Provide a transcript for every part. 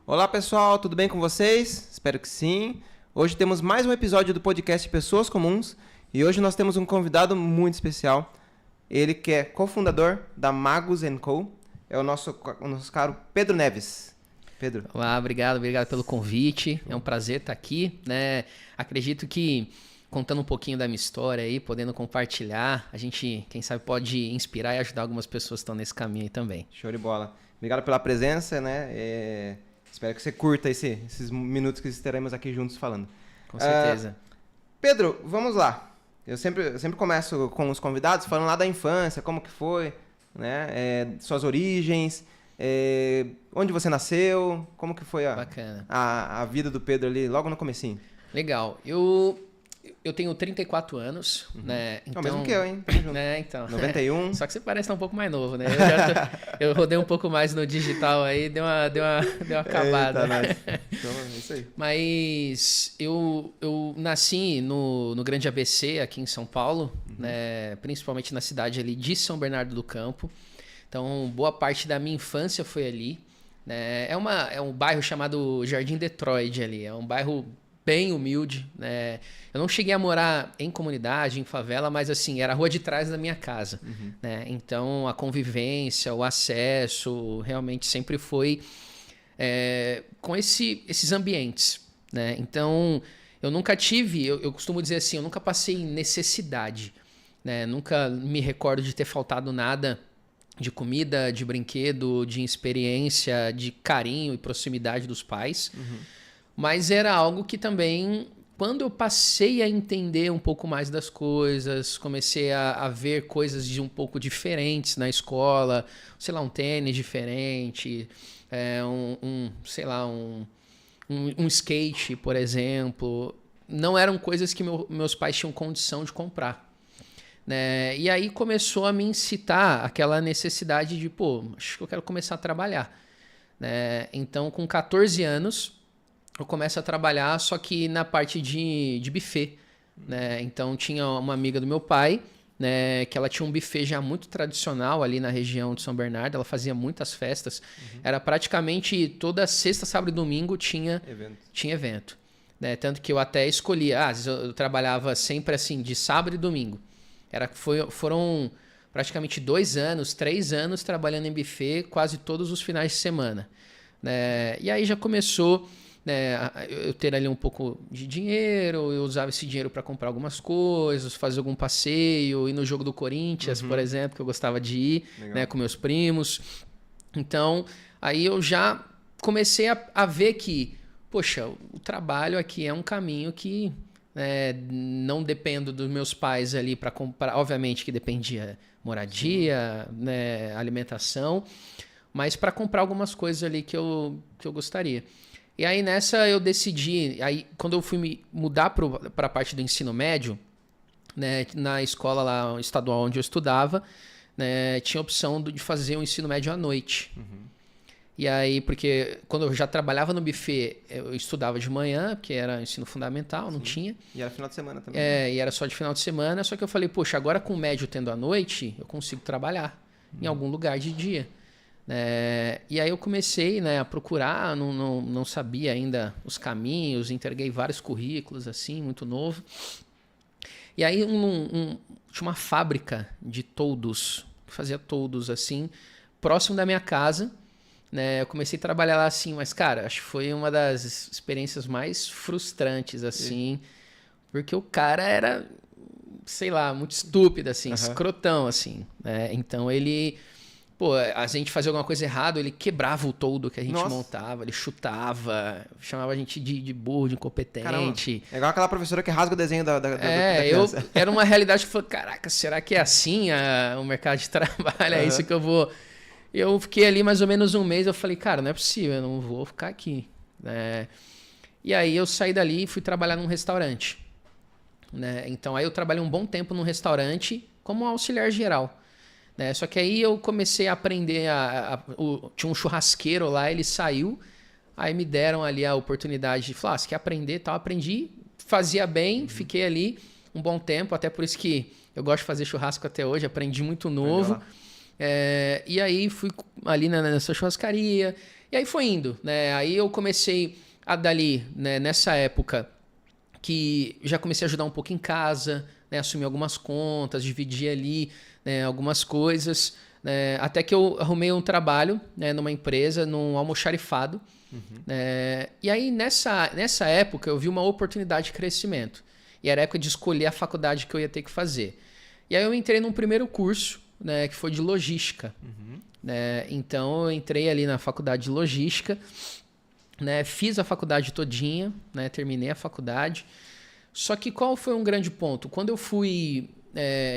Olá pessoal, tudo bem com vocês? Espero que sim. Hoje temos mais um episódio do podcast Pessoas Comuns e hoje nós temos um convidado muito especial. Ele que é cofundador da Magos & Co. É o nosso caro Pedro Neves. Pedro. Olá, obrigado pelo convite. É um prazer estar aqui, né? Acredito que contando um pouquinho da minha história aí, podendo compartilhar, a gente, quem sabe, pode inspirar e ajudar algumas pessoas que estão nesse caminho aí também. Show de bola. Obrigado pela presença, né? Espero que você curta esses minutos que estaremos aqui juntos falando. Com certeza. Pedro, vamos lá. Eu sempre começo com os convidados falando lá da infância, como que foi, né? Suas origens, onde você nasceu, como que foi a vida do Pedro ali logo no comecinho. Legal. Eu tenho 34 anos, né? Então, mesmo que eu, hein? Né? Então, 91. Só que você parece estar um pouco mais novo, né? Eu rodei um pouco mais no digital aí, deu uma acabada. Eita, então, é isso aí. Mas eu nasci no Grande ABC, aqui em São Paulo, né? Principalmente na cidade ali de São Bernardo do Campo. Então, boa parte da minha infância foi ali. Né? É um bairro chamado Jardim Detroit ali. É um bairro bem humilde, né? Eu não cheguei a morar em comunidade, em favela, mas assim, era a rua de trás da minha casa, né? Então, a convivência, o acesso, realmente sempre foi com esses ambientes, né? Então, eu nunca tive, eu costumo dizer assim, eu nunca passei necessidade, né? Nunca me recordo de ter faltado nada de comida, de brinquedo, de experiência, de carinho e proximidade dos pais. Mas era algo que também, quando eu passei a entender um pouco mais das coisas, comecei a ver coisas de um pouco diferentes na escola, sei lá, um tênis diferente, um skate, por exemplo, não eram coisas que meus pais tinham condição de comprar. Né? E aí começou a me incitar aquela necessidade de, acho que eu quero começar a trabalhar. Né? Então, com 14 anos, eu começo a trabalhar, só que na parte de buffet, né? Então tinha uma amiga do meu pai, né, que ela tinha um buffet já muito tradicional ali na região de São Bernardo, ela fazia muitas festas, era praticamente toda sexta, sábado e domingo tinha evento. Né? Tanto que eu até escolhi, às vezes eu trabalhava sempre assim, de sábado e domingo. Foram praticamente 2 anos, 3 anos trabalhando em buffet quase todos os finais de semana. Né? E aí já começou... eu ter ali um pouco de dinheiro, eu usava esse dinheiro para comprar algumas coisas, fazer algum passeio, ir no jogo do Corinthians, por exemplo, que eu gostava de ir, né, com meus primos. Então, aí eu já comecei a ver que, poxa, o trabalho aqui é um caminho que não dependo dos meus pais ali para comprar, obviamente que dependia moradia, né, alimentação, mas para comprar algumas coisas ali que eu gostaria. E aí nessa eu decidi, aí quando eu fui me mudar para a parte do ensino médio, né, na escola lá estadual onde eu estudava, né, tinha a opção de fazer o ensino médio à noite. E aí, porque quando eu já trabalhava no buffet, eu estudava de manhã, porque era ensino fundamental, não tinha. E era final de semana também. E era só de final de semana, só que eu falei, poxa, agora com o médio tendo à noite, eu consigo trabalhar em algum lugar de dia. E aí eu comecei, né, a procurar, não sabia ainda os caminhos, entreguei vários currículos, assim, muito novo. E aí tinha uma fábrica de toldos, que fazia toldos, assim, próximo da minha casa. Né? Eu comecei a trabalhar lá assim, mas, cara, acho que foi uma das experiências mais frustrantes, assim, porque o cara era, sei lá, muito estúpido, assim, escrotão, assim. Né? Então ele... a gente fazia alguma coisa errada, ele quebrava o toldo que a gente montava, ele chutava, chamava a gente de burro, de incompetente. Caramba, é igual aquela professora que rasga o desenho da criança. Era uma realidade que eu falei, caraca, será que é assim o mercado de trabalho? É isso que eu vou... Eu fiquei ali mais ou menos um mês, eu falei, cara, não é possível, eu não vou ficar aqui. E aí eu saí dali e fui trabalhar num restaurante. Então aí eu trabalhei um bom tempo num restaurante como auxiliar geral. Só que aí eu comecei a aprender, tinha um churrasqueiro lá, ele saiu, aí me deram ali a oportunidade de falar, você quer aprender e tal, aprendi, fazia bem, fiquei ali um bom tempo, até por isso que eu gosto de fazer churrasco até hoje, aprendi muito novo. E aí fui ali nessa churrascaria, E aí foi indo, né? Aí eu comecei a dali, né, nessa época, que já comecei a ajudar um pouco em casa, né, assumir algumas contas, dividir ali, né, algumas coisas, né, até que eu arrumei um trabalho, né, numa empresa, num almoxarifado. Né, e aí nessa época eu vi uma oportunidade de crescimento. E era a época de escolher a faculdade que eu ia ter que fazer. E aí eu entrei num primeiro curso, né, que foi de logística. Né, então eu entrei ali na faculdade de logística. Né, fiz a faculdade todinha, né, terminei a faculdade. Só que qual foi um grande ponto? Quando eu fui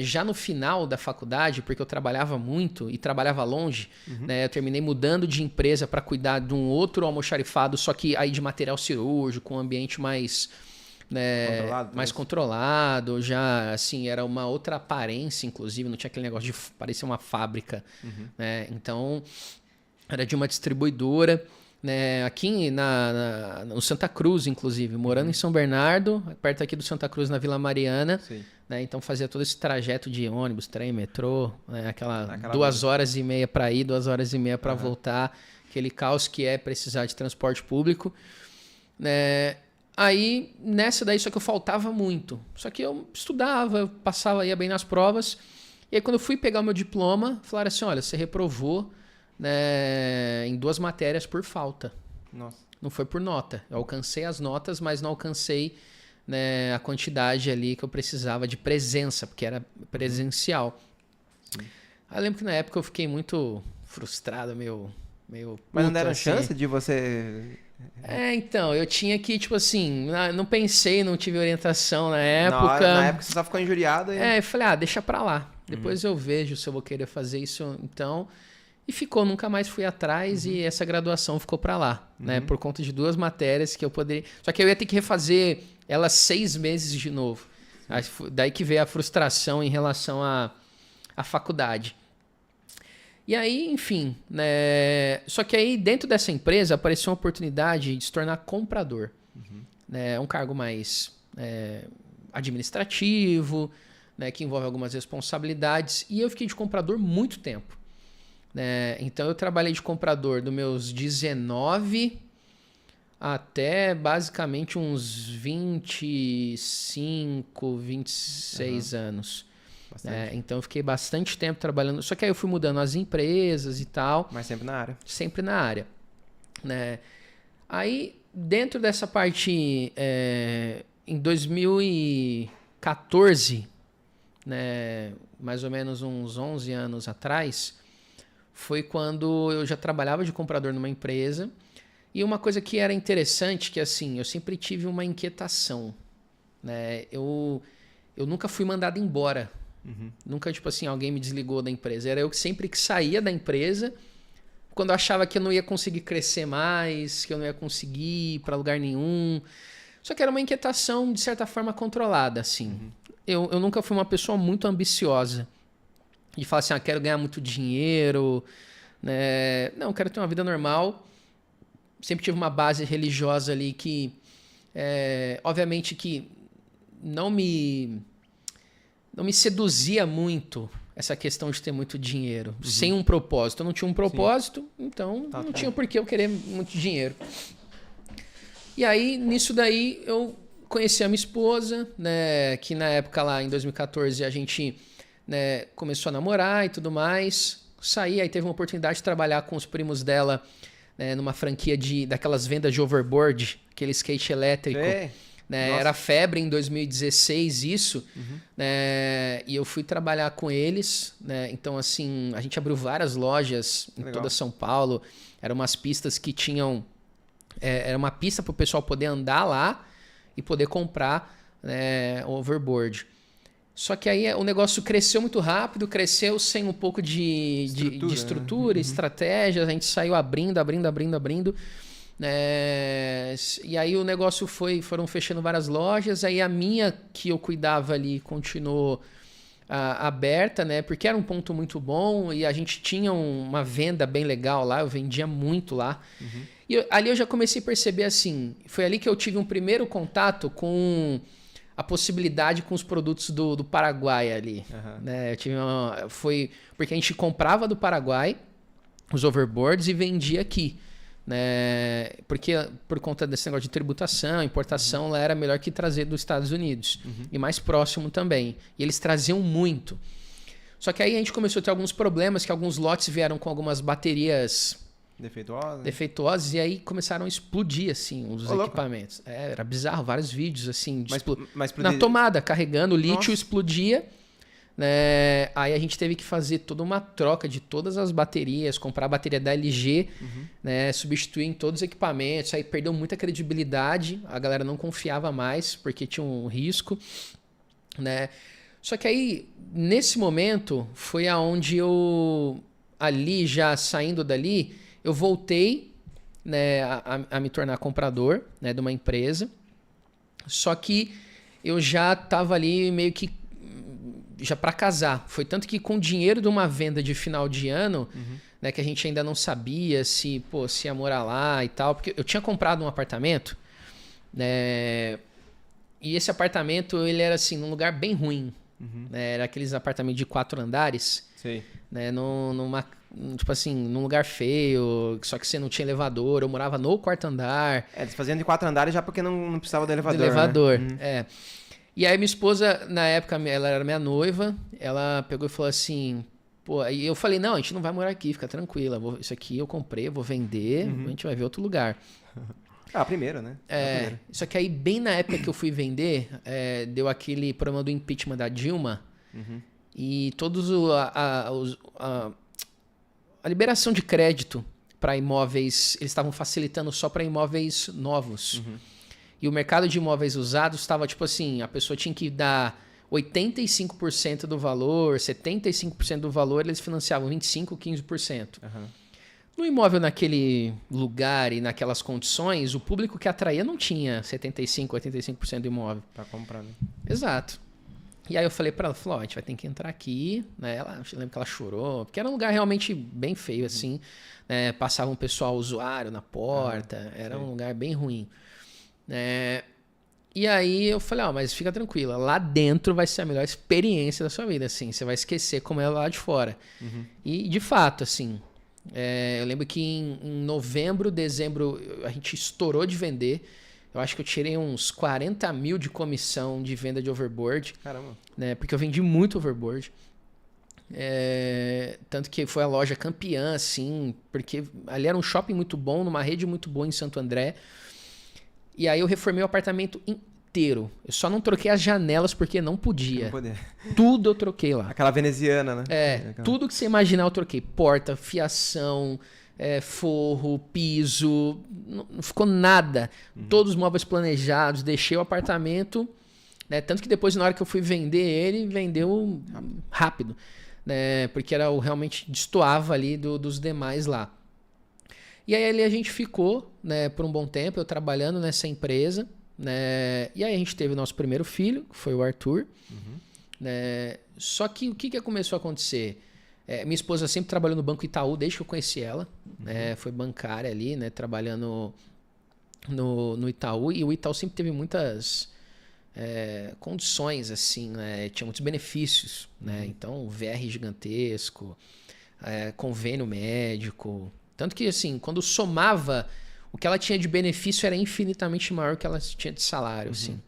já no final da faculdade, porque eu trabalhava muito e trabalhava longe, né, eu terminei mudando de empresa para cuidar de um outro almoxarifado, só que aí de material cirúrgico, um ambiente mais, né, mais controlado, já assim, era uma outra aparência, inclusive, não tinha aquele negócio de parecer uma fábrica. Né, então, era de uma distribuidora. Né, aqui no Santa Cruz, inclusive, morando em São Bernardo, perto aqui do Santa Cruz, na Vila Mariana. Né, então fazia todo esse trajeto de ônibus, trem, metrô, né, aquela 2h30 para ir, 2h30 para voltar, aquele caos que é precisar de transporte público. Né, aí, nessa daí, só que eu faltava muito. Só que eu estudava, eu passava, ia bem nas provas. E aí, quando eu fui pegar o meu diploma, falaram assim, olha, você reprovou, né, em 2 matérias por falta. Nossa. Não foi por nota. Eu alcancei as notas, mas não alcancei, né, a quantidade ali que eu precisava de presença, porque era presencial. Aí eu lembro que na época eu fiquei muito frustrado, meio Mas não deram assim. chance de você... Então, eu tinha que, tipo assim, não pensei, não tive orientação na época. Na época você só ficou injuriado. Eu falei, deixa pra lá. Depois eu vejo se eu vou querer fazer isso, então... E ficou, nunca mais fui atrás e essa graduação ficou para lá, né? Por conta de 2 matérias que eu poderia... Só que eu ia ter que refazer elas 6 meses de novo. Daí que veio a frustração em relação à faculdade. E aí, enfim, né? Só que aí dentro dessa empresa apareceu uma oportunidade de se tornar comprador. Né? Um cargo mais administrativo, né? Que envolve algumas responsabilidades. E eu fiquei de comprador muito tempo. Né? Então eu trabalhei de comprador dos meus 19 até basicamente uns 25, 26 anos. Né? Então eu fiquei bastante tempo trabalhando. Só que aí eu fui mudando as empresas e tal. Mas sempre na área. Sempre na área. Né? Aí dentro dessa parte, em 2014, né, mais ou menos uns 11 anos atrás, foi quando eu já trabalhava de comprador numa empresa. E uma coisa que era interessante, que assim, eu sempre tive uma inquietação. Né? Eu nunca fui mandado embora. Nunca, tipo assim, alguém me desligou da empresa. Era eu que sempre que saía da empresa, quando eu achava que eu não ia conseguir crescer mais, que eu não ia conseguir ir para lugar nenhum. Só que era uma inquietação, de certa forma, controlada, assim. Eu nunca fui uma pessoa muito ambiciosa. De falar assim, quero ganhar muito dinheiro, né? Não, quero ter uma vida normal. Sempre tive uma base religiosa ali que, obviamente que não me seduzia muito essa questão de ter muito dinheiro, sem um propósito. Eu não tinha um propósito, então não tinha por que eu querer muito dinheiro. E aí, nisso daí, eu conheci a minha esposa, né? Que na época lá, em 2014, a gente... né, começou a namorar e tudo mais, saí, aí teve uma oportunidade de trabalhar com os primos dela, né, numa franquia daquelas vendas de overboard, aquele skate elétrico, né, era febre em 2016 isso, né, e eu fui trabalhar com eles, né, então assim, a gente abriu várias lojas em toda São Paulo, eram umas pistas que tinham, era uma pista para o pessoal poder andar lá e poder comprar, né, overboard. Só que aí o negócio cresceu muito rápido, cresceu sem um pouco de estrutura, estratégia, a gente saiu abrindo. Né? E aí o negócio foram fechando várias lojas, aí a minha que eu cuidava ali continuou aberta, né? Porque era um ponto muito bom e a gente tinha uma venda bem legal lá, eu vendia muito lá. E ali eu já comecei a perceber assim, foi ali que eu tive um primeiro contato com... a possibilidade com os produtos do Paraguai ali. Né? Eu tive foi porque a gente comprava do Paraguai os overboards e vendia aqui. né? Porque por conta desse negócio de tributação, importação, lá era melhor que trazer dos Estados Unidos. E mais próximo também. E eles traziam muito. Só que aí a gente começou a ter alguns problemas, que alguns lotes vieram com algumas baterias defeituosas, e aí começaram a explodir, assim, os equipamentos. Era bizarro, vários vídeos, assim, na tomada, carregando, o lítio explodia, né? Aí a gente teve que fazer toda uma troca de todas as baterias, comprar a bateria da LG, né? Substituir em todos os equipamentos, aí perdeu muita credibilidade, a galera não confiava mais, porque tinha um risco, né? Só que aí, nesse momento, foi aonde eu, ali já saindo dali, eu voltei, né, a me tornar comprador, né, de uma empresa. Só que eu já estava ali meio que já para casar. Foi tanto que com o dinheiro de uma venda de final de ano, né, que a gente ainda não sabia se ia morar lá e tal, porque eu tinha comprado um apartamento, né, e esse apartamento ele era assim num lugar bem ruim. Né, era aqueles apartamentos de 4 andares. Sim. Né, tipo assim, num lugar feio, só que você não tinha elevador. Eu morava no 4º andar. Eles faziam de 4 andares já porque não precisava do elevador. Do elevador, né? E aí minha esposa, na época, ela era minha noiva, ela pegou e falou assim, aí eu falei, não, a gente não vai morar aqui, fica tranquila, isso aqui eu comprei, eu vou vender, a gente vai ver outro lugar. Primeiro, né? Só que aí, bem na época que eu fui vender, deu aquele problema do impeachment da Dilma. E todos a liberação de crédito para imóveis, eles estavam facilitando só para imóveis novos. E o mercado de imóveis usados estava tipo assim, a pessoa tinha que dar 85% do valor, 75% do valor, eles financiavam 25%, 15%. No imóvel naquele lugar e naquelas condições, o público que atraía não tinha 75%, 85% do imóvel. Para comprar, né? Exato. E aí eu falei para ela, a gente vai ter que entrar aqui, né? Eu lembro que ela chorou, porque era um lugar realmente bem feio, assim, né? Passava um pessoal usuário na porta, era um lugar bem ruim. E aí eu falei, mas fica tranquila, lá dentro vai ser a melhor experiência da sua vida, assim, você vai esquecer como é lá de fora. E de fato, assim, eu lembro que em novembro, dezembro, a gente estourou de vender. Eu acho que eu tirei uns 40 mil de comissão de venda de overboard. Caramba. Né? Porque eu vendi muito overboard. Tanto que foi a loja campeã, assim, porque ali era um shopping muito bom, numa rede muito boa em Santo André. E aí eu reformei o apartamento inteiro. Eu só não troquei as janelas porque não podia. Tudo eu troquei lá. Aquela veneziana, né? Tudo que você imaginar eu troquei. Porta, fiação, forro, piso, não ficou nada. Todos os móveis planejados, deixei o apartamento, né? Tanto que depois, na hora que eu fui vender ele, vendeu rápido, né? Porque era realmente destoava ali dos demais lá. E aí ali a gente ficou, né, por um bom tempo, eu trabalhando nessa empresa, né? E aí a gente teve o nosso primeiro filho, que foi o Arthur. Né? Só que o que começou a acontecer? Minha esposa sempre trabalhou no Banco Itaú desde que eu conheci ela. Né? Foi bancária ali, né? Trabalhando no Itaú. E o Itaú sempre teve muitas condições, assim, né? Tinha muitos benefícios. Né? Então, VR gigantesco, convênio médico. Tanto que, assim, quando somava, o que ela tinha de benefício era infinitamente maior do que ela tinha de salário, assim.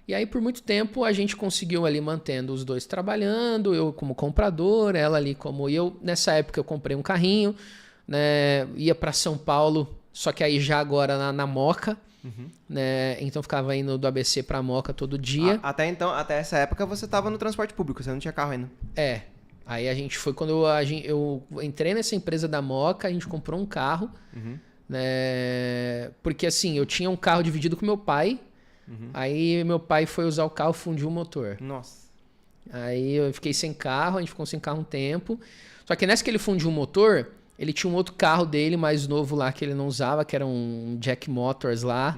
E aí, por muito tempo, a gente conseguiu ali mantendo os dois trabalhando, eu como comprador, ela ali como... E eu, nessa época, eu comprei um carrinho, né? Ia para São Paulo, só que aí já agora na Moca, né? Então ficava indo do ABC para Moca todo dia. Até essa época, você estava no transporte público, você não tinha carro ainda. Aí a gente foi quando eu entrei nessa empresa da Moca, a gente comprou um carro, né? Porque assim, eu tinha um carro dividido com meu pai, aí meu pai foi usar o carro, fundiu o motor. Nossa. Aí eu fiquei sem carro, a gente ficou sem carro um tempo. Só que nessa que ele fundiu o motor, ele tinha um outro carro dele mais novo lá que ele não usava, que era um Jack Motors lá.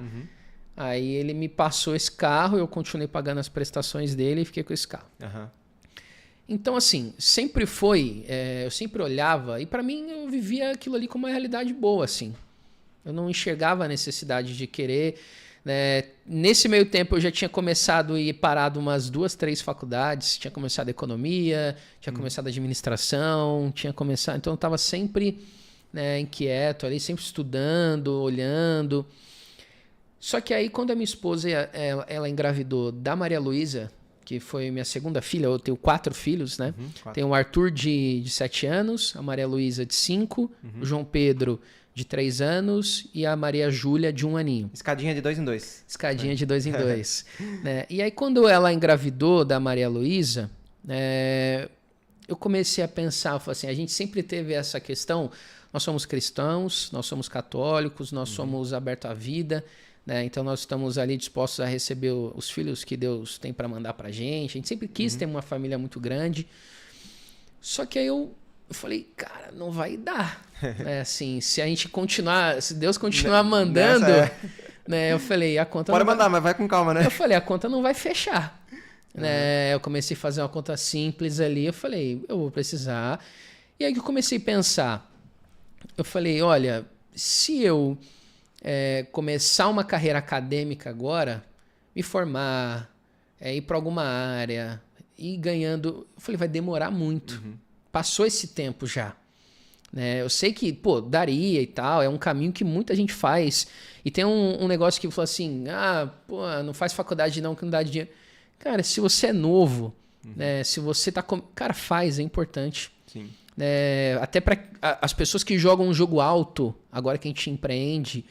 Aí ele me passou esse carro, eu continuei pagando as prestações dele e fiquei com esse carro. Então, assim, sempre foi... eu sempre olhava e para mim eu vivia aquilo ali como uma realidade boa, assim. Eu não enxergava a necessidade de querer... Né? Nesse meio tempo eu já tinha começado e parado umas 2, 3 faculdades. Tinha começado economia, tinha começado administração, tinha começado... Então eu estava sempre né, inquieto ali, sempre estudando, olhando. Só que aí, quando a minha esposa ela engravidou da Maria Luísa, que foi minha segunda filha, eu tenho 4 filhos, né? 4. Tenho o Arthur de 7 anos, a Maria Luísa de 5, o João Pedro de 3 anos e a Maria Júlia de 1 aninho. Escadinha de 2 em 2. Escadinha de 2 em 2. Né? E aí, quando ela engravidou da Maria Luísa, eu comecei a pensar, falei assim, a gente sempre teve essa questão, nós somos cristãos, nós somos católicos, nós somos abertos à vida, né? Então nós estamos ali dispostos a receber os filhos que Deus tem para mandar pra gente. A gente sempre quis ter uma família muito grande. Só que aí eu falei, cara, não vai dar. Né? Assim, se a gente continuar, se Deus continuar mandando, né? Eu falei, a conta Pode não mandar, mas vai com calma, né? Eu falei, a conta não vai fechar. Né? Eu comecei a fazer uma conta simples ali, eu falei, eu vou precisar. E aí eu comecei a pensar, eu falei, olha, se eu começar uma carreira acadêmica agora, me formar, ir para alguma área, ir ganhando, eu falei, vai demorar muito. Passou esse tempo já. Né? Eu sei que, pô, daria e tal, é um caminho que muita gente faz. E tem um negócio que fala assim, não faz faculdade não, que não dá dinheiro. Cara, se você é novo, né, se você tá... Cara, faz, é importante. Sim. Até para as pessoas que jogam um jogo alto, agora que a gente empreende,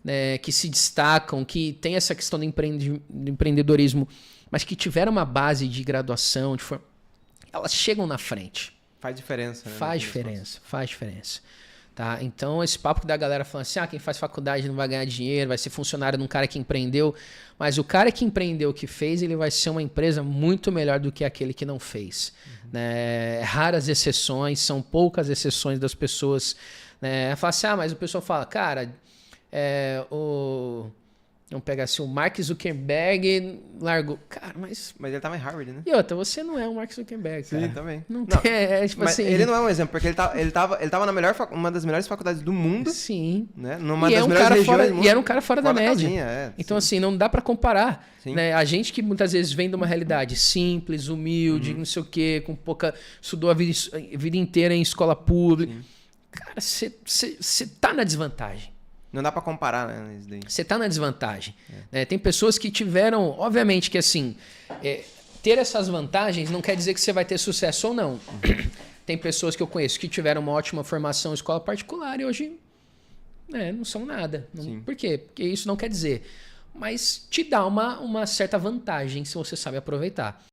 né, que se destacam, que tem essa questão do empreendedorismo, mas que tiveram uma base de graduação, elas chegam na frente. Faz diferença, né? Faz diferença. Tá? Então, esse papo da galera falando assim, quem faz faculdade não vai ganhar dinheiro, vai ser funcionário de um cara que empreendeu. Mas o cara que empreendeu, que fez, ele vai ser uma empresa muito melhor do que aquele que não fez. Né? Raras exceções, são poucas exceções das pessoas. Né? Fala assim, mas o pessoal fala, cara, vamos pegar assim, o Mark Zuckerberg largou. Cara, mas ele tava em Harvard, né? E outra, você não é o Mark Zuckerberg, cara. Sim, também. Não tem, tipo mas assim... ele não é um exemplo, porque ele tava na uma das melhores faculdades do mundo. Sim. Né? Numa das melhores regiões do mundo. E era um cara fora da média. Casinha, então, assim, não dá pra comparar. Sim. Né? A gente que muitas vezes vem de uma realidade simples, humilde, não sei o quê, com pouca... Estudou a vida inteira em escola pública. Sim. Cara, você tá na desvantagem. Não dá pra comparar, né? Você tá na desvantagem. Né? Tem pessoas que tiveram... Obviamente que, assim... ter essas vantagens não quer dizer que você vai ter sucesso ou não. Tem pessoas que eu conheço que tiveram uma ótima formação em escola particular e hoje não são nada. Por quê? Porque isso não quer dizer. Mas te dá uma certa vantagem se você sabe aproveitar.